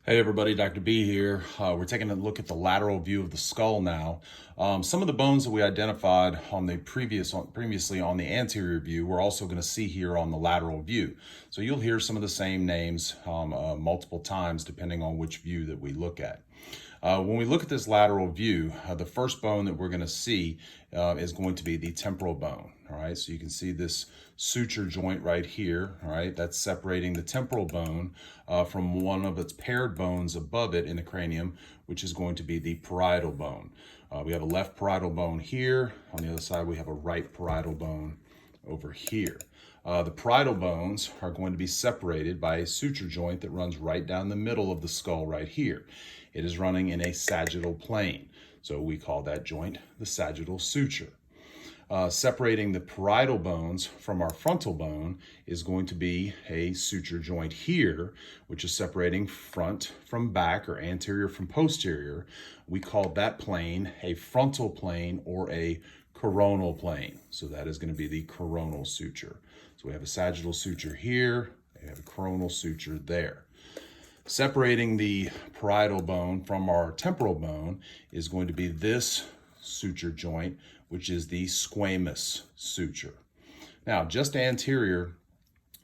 Hey everybody, Dr. B here. We're taking a look at the lateral view of the skull now. Some of the bones that we identified on the previously on the anterior view, we're also going to see here on the lateral view. So you'll hear some of the same names multiple times depending on which view that we look at. When we look at this lateral view, the first bone that we're going to see is going to be the temporal bone. All right, so you can see this suture joint right here. All right, that's separating the temporal bone from one of its paired bones above it in the cranium, which is going to be the parietal bone. We have a left parietal bone here. On the other side, we have a right parietal bone over here. The parietal bones are going to be separated by a suture joint that runs right down the middle of the skull right here. It is running in a sagittal plane, so we call that joint the sagittal suture. Separating the parietal bones from our frontal bone is going to be a suture joint here, which is separating front from back or anterior from posterior. We call that plane a frontal plane or a coronal plane. So that is going to be the coronal suture. So we have a sagittal suture here, we have a coronal suture there. Separating the parietal bone from our temporal bone is going to be this suture joint, which is the squamous suture. Now, just anterior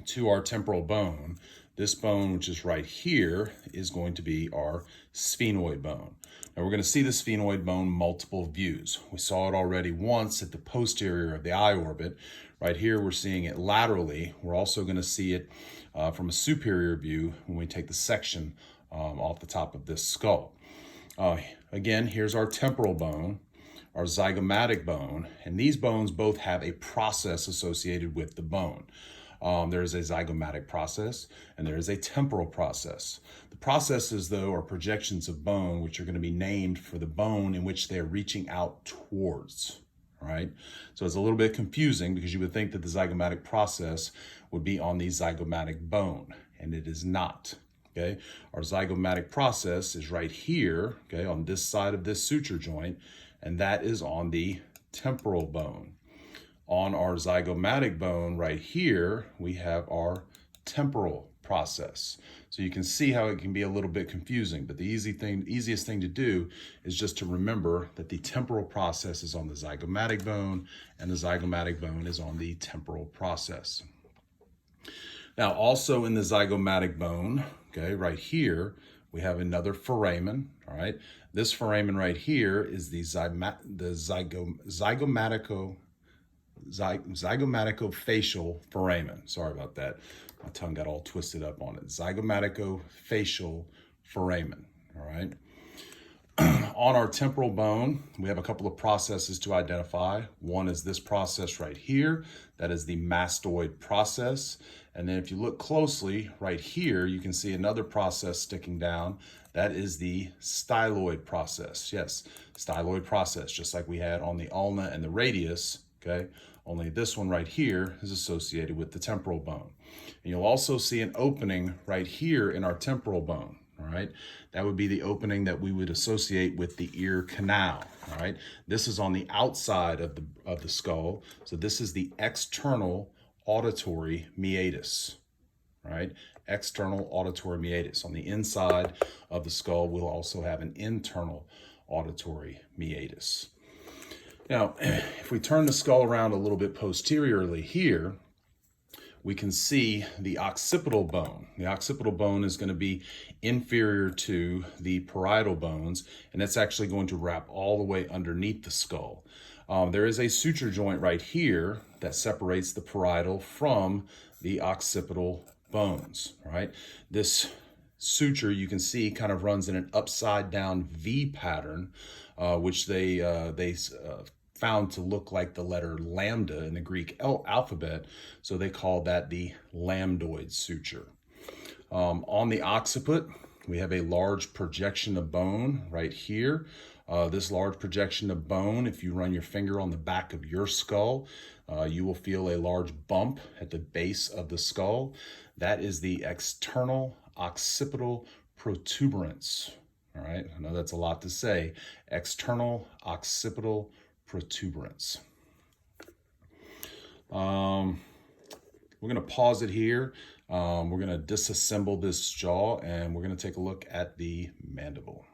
to our temporal bone, this bone, which is right here, is going to be our sphenoid bone. Now, we're going to see the sphenoid bone multiple views. We saw it already once at the posterior of the eye orbit. Right here, we're seeing it laterally. We're also going to see it from a superior view when we take the section off the top of this skull. Again, here's our temporal bone, our zygomatic bone, and these bones both have a process associated with the bone. There is a zygomatic process and there is a temporal process. The processes, though, are projections of bone which are going to be named for the bone in which they're reaching out towards. Right? So it's a little bit confusing because you would think that the zygomatic process would be on the zygomatic bone, and it is not. Okay, our zygomatic process is right here, okay, on this side of this suture joint, and that is on the temporal bone. On our zygomatic bone right here, we have our temporal process. So you can see how it can be a little bit confusing, but the easiest thing to do is just to remember that the temporal process is on the zygomatic bone and the zygomatic bone is on the temporal process. Now, also in the zygomatic bone, okay, right here, we have another foramen, all right? This foramen right here is the zygomaticofacial foramen. Sorry about that. My tongue got all twisted up on it. Zygomaticofacial foramen, all right? On our temporal bone, we have a couple of processes to identify. One is this process right here. That is the mastoid process. And then if you look closely right here, you can see another process sticking down. That is the styloid process. Yes, styloid process, just like we had on the ulna and the radius, okay? Only this one right here is associated with the temporal bone. And you'll also see an opening right here in our temporal bone. All right, that would be the opening that we would associate with the ear canal. All right, this is on the outside of the skull, so this is the external auditory meatus. All right, external auditory meatus. On the inside of the skull, we'll also have an internal auditory meatus. Now, if we turn the skull around a little bit posteriorly here, we can see the occipital bone. The occipital bone is going to be inferior to the parietal bones, and it's actually going to wrap all the way underneath the skull. There is a suture joint right here that separates the parietal from the occipital bones, right? This suture, you can see, kind of runs in an upside down V pattern, which they found to look like the letter lambda in the Greek alphabet, so they call that the Lambdoid Suture. On the occiput, we have a large projection of bone right here. This large projection of bone, if you run your finger on the back of your skull, you will feel a large bump at the base of the skull. That is the external occipital protuberance. All right, I know that's a lot to say. External occipital protuberance. We're going to pause it here. We're going to disassemble this jaw and we're going to take a look at the mandible.